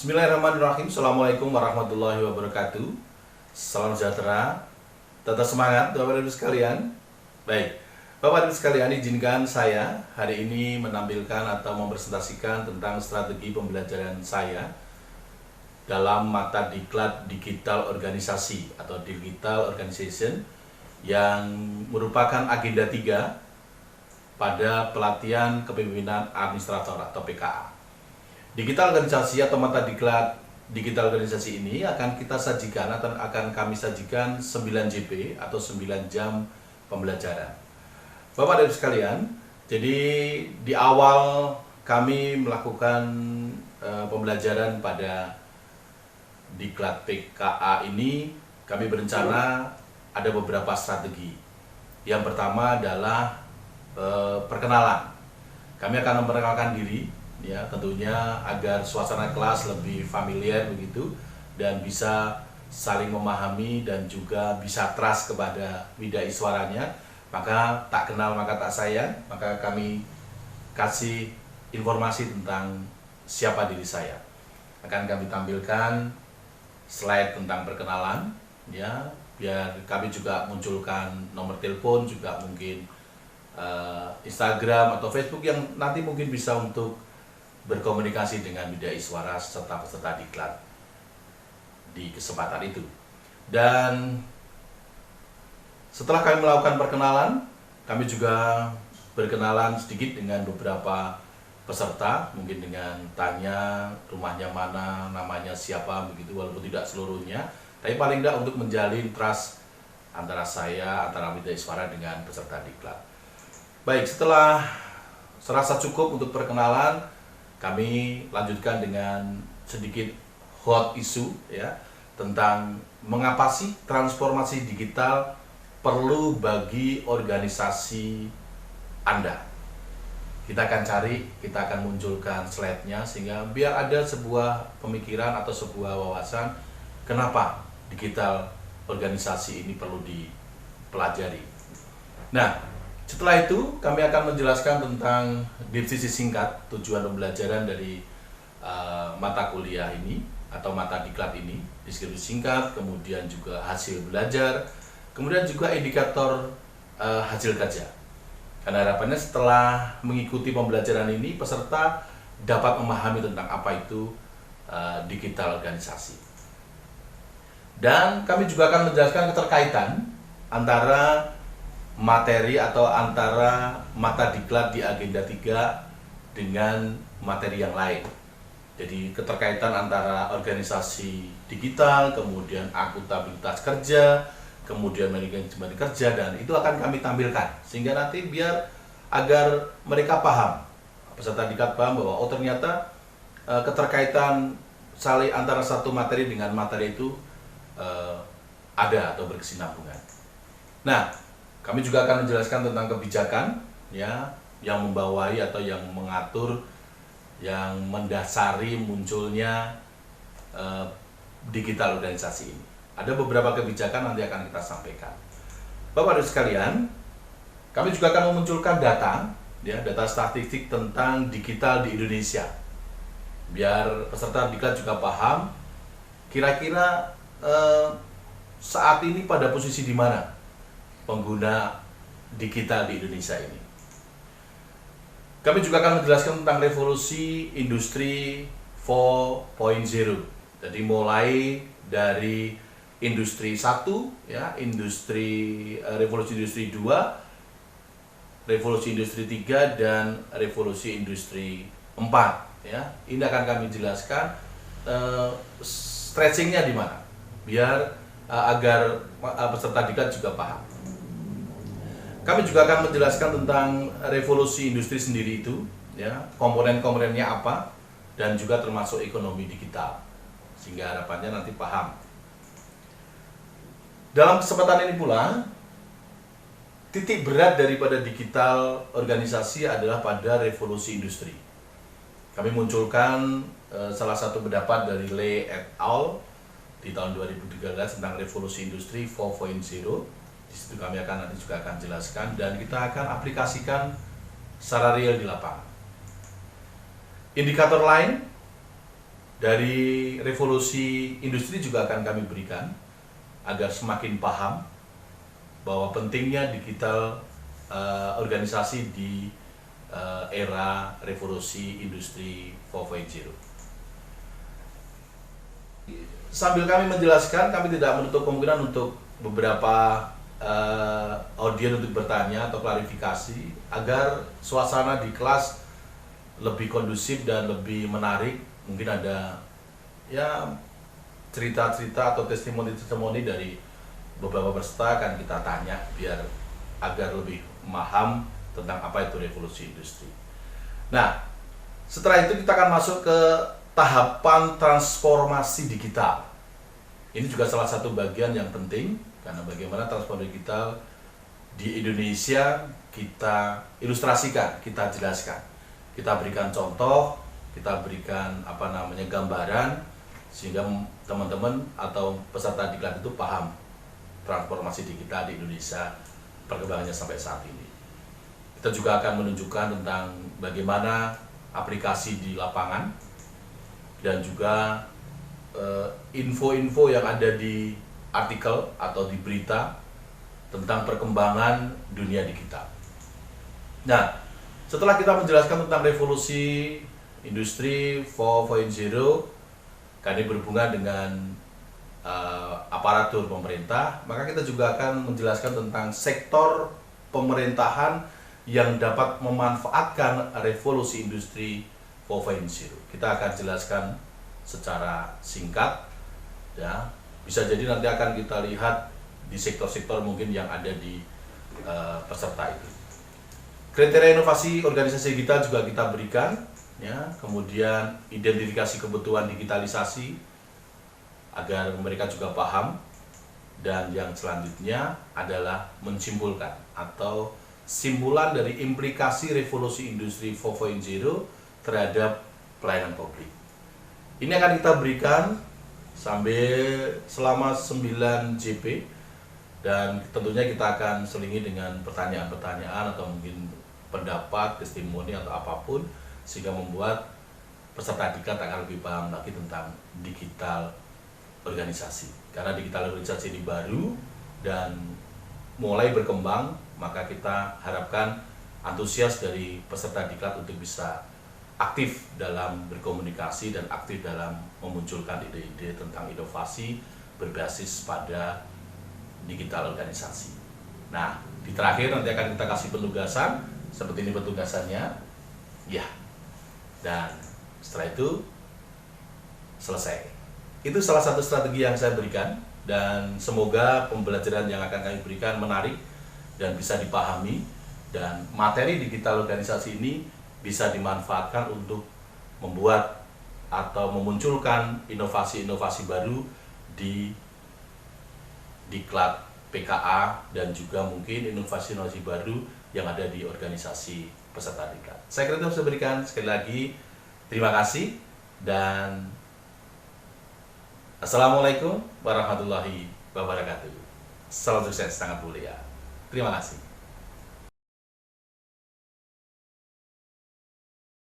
Bismillahirrahmanirrahim. Assalamualaikum warahmatullahi wabarakatuh. Salam sejahtera. Tetap semangat Bapak Ibu sekalian. Baik, Bapak Ibu sekalian, izinkan saya hari ini menampilkan atau mempresentasikan tentang strategi pembelajaran saya dalam mata diklat digital organisasi atau digital organization yang merupakan agenda 3 pada pelatihan kepemimpinan administrator atau PKA. Digital organisasi atau mata diklat digital organisasi ini akan kita sajikan atau akan kami sajikan 9 JP atau 9 jam pembelajaran. Bapak dan Ibu sekalian, jadi di awal kami melakukan pembelajaran pada diklat PKA ini, kami berencana ada beberapa strategi. Yang pertama adalah perkenalan. Kami akan memperkenalkan diri, ya tentunya agar suasana kelas lebih familiar begitu dan bisa saling memahami dan juga bisa trust kepada widai suaranya. Maka tak kenal maka tak sayang, maka kami kasih informasi tentang siapa diri saya. Akan kami tampilkan slide tentang perkenalan, ya biar kami juga munculkan nomor telepon, juga mungkin Instagram atau Facebook yang nanti mungkin bisa untuk berkomunikasi dengan widai suara serta peserta diklat di kesempatan itu. Dan setelah kami melakukan perkenalan, kami juga berkenalan sedikit dengan beberapa peserta, mungkin dengan tanya rumahnya mana, namanya siapa begitu, walaupun tidak seluruhnya, tapi paling tidak untuk menjalin trust antara saya, antara widai suara dengan peserta diklat. Baik, setelah serasa cukup untuk perkenalan, kami lanjutkan dengan sedikit hot issue ya tentang mengapa sih transformasi digital perlu bagi organisasi Anda. Kita akan cari, kita akan munculkan slide-nya sehingga biar ada sebuah pemikiran atau sebuah wawasan kenapa digital organisasi ini perlu dipelajari. Nah, setelah itu kami akan menjelaskan tentang deskripsi singkat tujuan pembelajaran dari mata kuliah ini atau mata diklat ini, deskripsi singkat, kemudian juga hasil belajar, kemudian juga indikator hasil kerja. Karena harapannya setelah mengikuti pembelajaran ini peserta dapat memahami tentang apa itu digital organisasi. Dan kami juga akan menjelaskan keterkaitan antara materi atau antara mata diklat di agenda 3 dengan materi yang lain. Jadi keterkaitan antara organisasi digital, kemudian akuntabilitas kerja, kemudian manajemen kerja, dan itu akan kami tampilkan sehingga nanti biar agar mereka paham, peserta diklat paham bahwa oh ternyata keterkaitan saling antara satu materi dengan materi itu ada atau berkesinambungan. Nah, kami juga akan menjelaskan tentang kebijakan ya yang membawahi atau yang mengatur, yang mendasari munculnya digital organisasi ini. Ada beberapa kebijakan nanti akan kita sampaikan. Bapak Ibu sekalian, kami juga akan memunculkan data ya, data statistik tentang digital di Indonesia. Biar peserta diklat juga paham kira-kira saat ini pada posisi di mana pengguna digital di Indonesia ini. Kami juga akan menjelaskan tentang revolusi industri 4.0. Jadi mulai dari industri 1 ya, revolusi industri 2, revolusi industri 3 dan revolusi industri 4 ya. Ini akan kami jelaskan stretchingnya di mana biar agar peserta diklat juga paham. Kami juga akan menjelaskan tentang revolusi industri sendiri itu, ya, komponen-komponennya apa, dan juga termasuk ekonomi digital, sehingga harapannya nanti paham. Dalam kesempatan ini pula, titik berat daripada digital organisasi adalah pada revolusi industri. Kami munculkan salah satu pendapat dari Lee et al. Di tahun 2013 tentang revolusi industri 4.0. Di situ kami nanti juga akan jelaskan dan kita akan aplikasikan secara real di lapangan. Indikator lain Dari revolusi industri juga akan kami berikan agar semakin paham bahwa pentingnya digital organisasi di era revolusi industri 4.0. Sambil kami menjelaskan, kami tidak menutup kemungkinan untuk beberapa audiens untuk bertanya atau klarifikasi agar suasana di kelas lebih kondusif dan lebih menarik. Mungkin ada ya cerita-cerita atau testimoni-testimoni dari beberapa peserta akan kita tanya biar agar lebih memaham tentang apa itu revolusi industri. Nah, setelah itu kita akan masuk ke tahapan transformasi digital. Ini juga salah satu bagian yang penting karena bagaimana transformasi digital di Indonesia kita ilustrasikan, kita jelaskan. Kita berikan contoh, kita berikan gambaran sehingga teman-teman atau peserta diklat itu paham transformasi digital di Indonesia perkembangannya sampai saat ini. Kita juga akan menunjukkan tentang bagaimana aplikasi di lapangan dan juga info-info yang ada di artikel atau di berita tentang perkembangan dunia digital. Nah, setelah kita menjelaskan tentang revolusi industri 4.0, kami berhubungan dengan aparatur pemerintah, maka kita juga akan menjelaskan tentang sektor pemerintahan yang dapat memanfaatkan revolusi industri 4.0. Kita akan jelaskan secara singkat, ya. Bisa jadi nanti akan kita lihat di sektor-sektor mungkin yang ada di peserta itu. Kriteria inovasi organisasi digital juga kita berikan, ya. Kemudian identifikasi kebutuhan digitalisasi agar mereka juga paham, dan yang selanjutnya adalah menyimpulkan atau simpulan dari implikasi revolusi industri 4.0 terhadap pelayanan publik. Ini akan kita berikan selama 9 JP, dan tentunya kita akan selingi dengan pertanyaan-pertanyaan atau mungkin pendapat, testimoni atau apapun, sehingga membuat peserta diklat akan lebih paham lagi tentang digital organisasi. Karena digital organisasi ini baru dan mulai berkembang, maka kita harapkan antusias dari peserta diklat untuk bisa aktif dalam berkomunikasi dan aktif dalam memunculkan ide-ide tentang inovasi berbasis pada digital organisasi. Nah, di terakhir nanti akan kita kasih penugasan, seperti ini penugasannya, ya. Dan setelah itu selesai. Itu salah satu strategi yang saya berikan, dan semoga pembelajaran yang akan kami berikan menarik dan bisa dipahami, dan materi digital organisasi ini bisa dimanfaatkan untuk membuat atau memunculkan inovasi-inovasi baru di diklat PKA dan juga mungkin inovasi-inovasi baru yang ada di organisasi peserta diklat. Saya kira itu bisa berikan. Sekali lagi terima kasih dan Assalamualaikum warahmatullahi wabarakatuh. Salam sukses sangat mulia. Terima kasih.